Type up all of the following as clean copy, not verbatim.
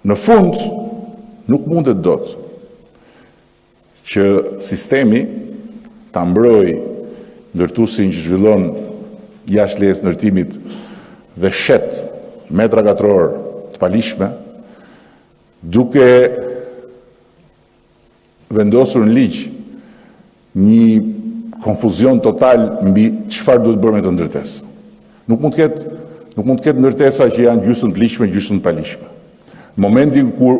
Në fund, nuk mundet dot që sistemi ta mbrojë ndërtuesin që zhvillon jashtë lejes ndërtimit dhe shet metra katror të palishme, duke vendosur në ligj një konfuzion total mbi çfarë duhet bërë me të ndërtesë. Nuk mund të ketë ndërtesa që janë gjysmë të lishme, gjysmë të palishme. Në momentin kur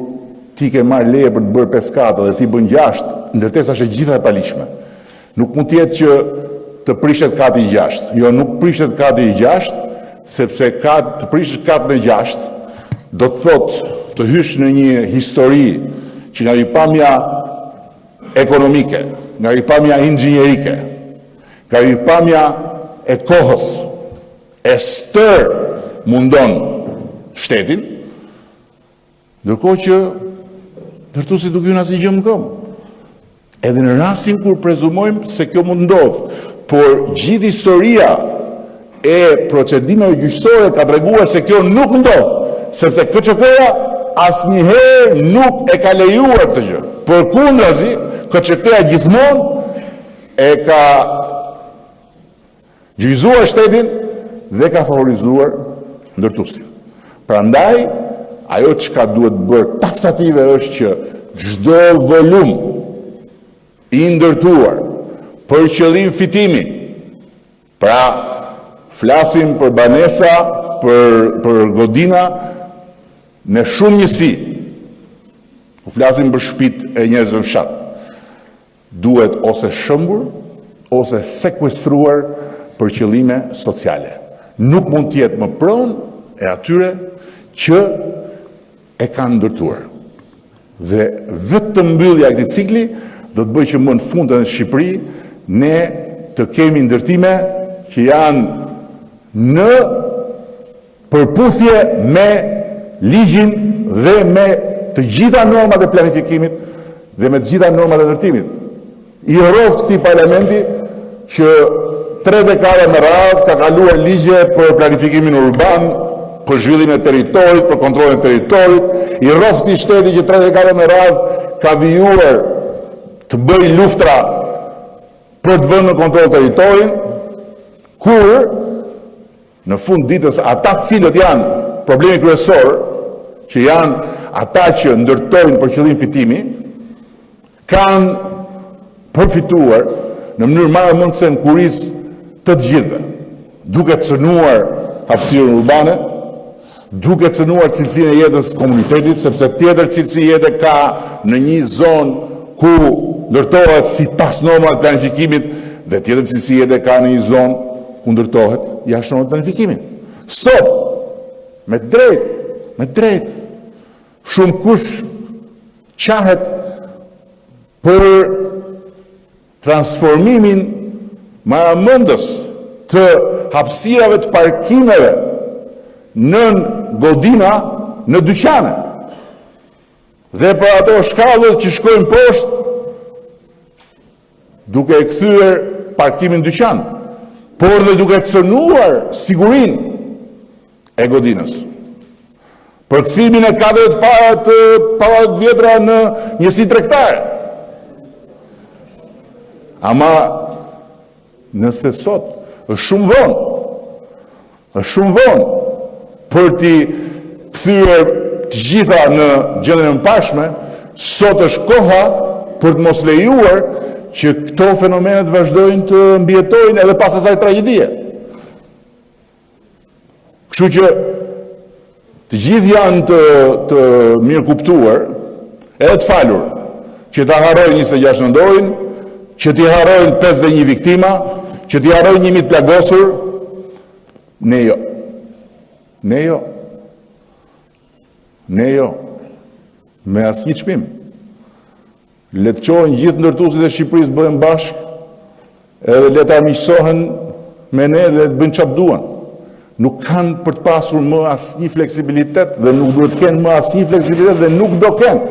ti ke marrë leje për të bërë 5 kata dhe ti bën 6, ndërtesa është e gjitha e palishme. Nuk mund të jetë që të prishet kati i 6. Jo, nuk prishet kati i 6, sepse të prishet katin e 6 do të thotë të hysh në një histori që nga ripamja ekonomike, nga ripamja inxhinierike, nga ripamja e kohës, e stër mundon shtetin, ndërkohë që ndërtuesi nuk hyn asnjë gjë më këmbë. Edhe në rastin kur prezumojmë se kjo mund ndodh, por gjithë historia e procedimeve gjyqësore ka treguar se kjo nuk ndodh, sepse KÇK-ja asnjëherë nuk e ka lejuar këtë gjë. Përkundrazi, KÇK-ja gjithmonë e ka gjyqëzuar shtetin dhe ka favorizuar ndërtuesin. Prandaj, ajo çka duhet bërë taksative është që çdo volum i ndërtuar për qëllim fitimi, pra flasim për banesa, për godina, në shumë njësi, flasim për shtëpitë e njerëzve në fshat, duhet ose shëmbur, ose sekuestruar për qëllime sociale. Nuk mund të jetë më pronë e atyre që e kanë ndërtuar. Dhe vetëm mbyllja e këtij cikli do të bëjë që më në fund në Shqipëri ne të kemi ndërtime që janë në përputhje me ligjin dhe me të gjitha normat e planifikimit dhe me të gjitha normat e ndërtimit. I rroft këtij parlamenti që 3 dekada me radhë ka kaluar ligje për planifikimin urban, për zhvillimin e territorit, për kontrollin e territorit, i rrofti shteti që 3 dekada me radhë ka vijuar të bëjë luftra për të vënë në kontroll territorin, kur në fund ditës ata cilët janë problemi kryesor, që janë ata që ndërtojnë për qëllim fitimi, kanë përfituar në mënyrë marrë mundse në kurizë të gjithëve, duke cënuar hapësirën urbane, duke cënuar cilësinë e jetës komunitetit, sepse tjetër cilësi jete ka në një zonë ku ndërtohet si pas normave të planifikimit dhe tjetër cilësi jete ka në një zonë ku ndërtohet jashtë normave të planifikimit. Sot, me drejt, shumë kush qahet për transformimin maramëndës të hapësirave të parkimeve nën godina në dyqane. Dhe për ato shkallët që shkojnë poshtë, duke e kthyer parkimin në dyqan, por dhe duke cënuar sigurinë e godinës. Për kthimin e kadreve të para të pallatet vjetra në njësi tregtare. Ama nëse sot është shumë vonë për t'i kthyer të gjitha në gjendjen e mëparshme, sot është koha për të mos lejuar që këto fenomenet vazhdojnë të mbjetojnë edhe pas asaj tragjedie. Kështu që të gjithë janë të mirë kuptuar, edhe të falur, që ta harrojnë 26 nëntorin, që t'i harrojnë 51 viktima, që t'i harrojnë 1000 plagosur, ne jo, me asnjë çmim. Le të qohen gjithë ndërtuesit e Shqipërisë bëhen bashkë, edhe le të armiqësohen me ne dhe të bëjnë çfarë duan. Nuk kanë për të pasur më asnjë fleksibilitet dhe nuk duhet të kenë më asnjë fleksibilitet dhe nuk do kenë.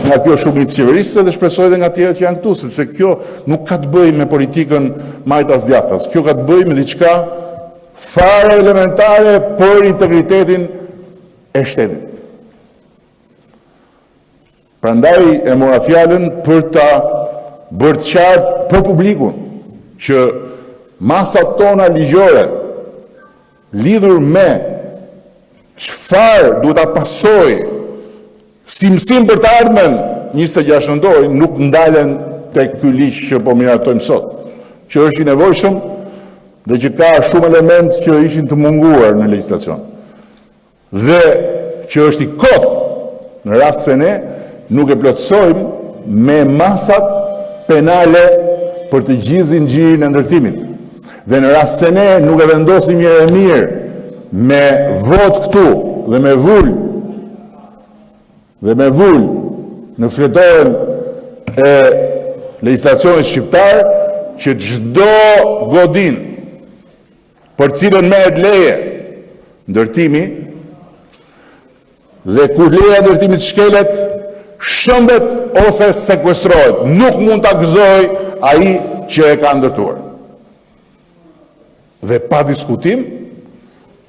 Nga kjo shumicë qeverisë dhe shpresoj edhe nga tjerët që janë këtu, sepse kjo nuk ka të bëjë me politikën majtas djathtas. Kjo ka të bëjë me diçka fare elementare për integritetin e shtetit. Prandaj e mora fjalën për ta bërë të qartë për publikun që masat tona ligjore lidhur me çfarë duhet ta pasojë si mësim për të ardhmen 26 nëntori nuk ndalen tek ky ligj që po miratojmë sot, që është i nevojshëm dhe që ka shumë element që ishin të munguar në legjislacion. Dhe që është i kot në rast se ne nuk e plotësojmë me masat penale për të gjithë zinxhirin e ndërtimit. Dhe në rast se ne nuk e vendosim mirë me vot këtu dhe me vull në fletorën e legjislacionit shqiptar që çdo godin për cilën merret leje ndërtimi dhe kur leja e ndërtimit shkelet, shëmbet ose sekuestrohet. Nuk mund ta gëzojë ai që e ka ndërtuar. Dhe pa diskutim,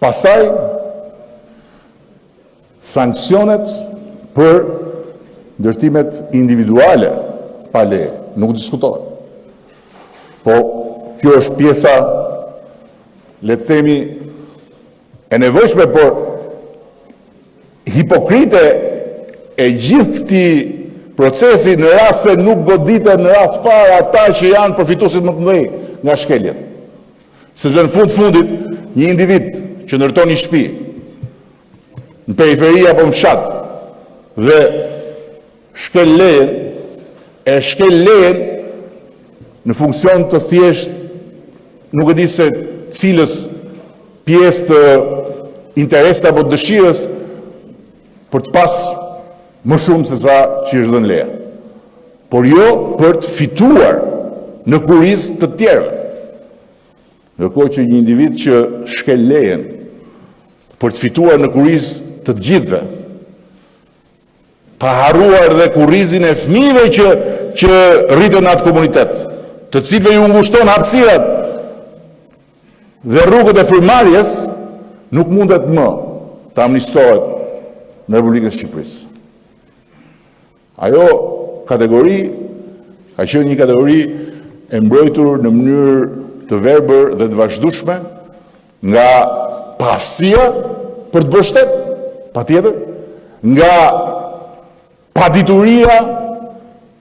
pastaj sanksionet për ndërtimet individuale pa leje, nuk diskutohet. Po kjo është pjesa, le të themi, e nevojshme, por hipokrite e gjithë këtij procesi në rast se nuk goditen në radhë parë ata që janë përfituesit më të mëdhenj nga shkeljet. Sepse në fundit një individ që ndërton një shtëpi në periferi apo në fshat dhe shkel lejen në funksion të thjesht nuk e di se cilës pjesë të interesit apo dëshirës për të pas më shumë se sa që është dhënë leja. Por jo për të fituar në kuriz të tjerëve. Ndërkohë që një individ që shkel lejen për të fituar në kuriz të gjithëve, pa harruar dhe kurrizin e fëmijëve që rriten në atë komunitet, të cilëve ju ngushton hapësirat dhe rrugët e frymëmarrjes, nuk mundet më të amnistohet në Republikën e Shqipërisë. Ajo kategori ka qenë një kategori e mbrojtur në mënyrë të verbër dhe të vazhdueshme nga pafësia për të bërë shtet, patjetër, nga padituria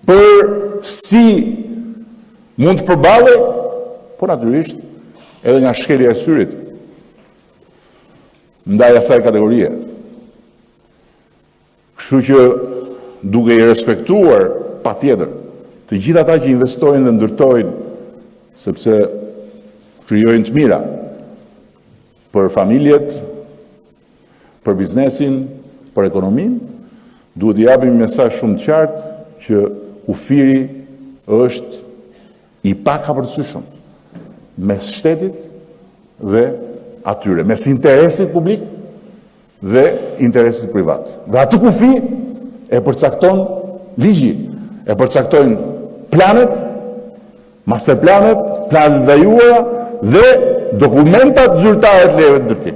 për si mund të përballej, por natyrisht edhe nga shkelja e syrit ndaj asaj kategorie. Kështu që duke i respektuar patjetër të gjithë ata që investojnë dhe ndërtojnë sepse krijojnë të mira për familjet, për biznesin, për ekonominë, duhet i japim një mesazh shumë të qartë që kufiri është i pakapërcyeshëm mes shtetit dhe atyre, mes interesit publik dhe interesit privat. Dhe atë kufi e përcakton ligji, e përcaktojnë planet, masterplanet, planet ndajuara dhe dokumentat zyrtare të lejeve të ndërtimit.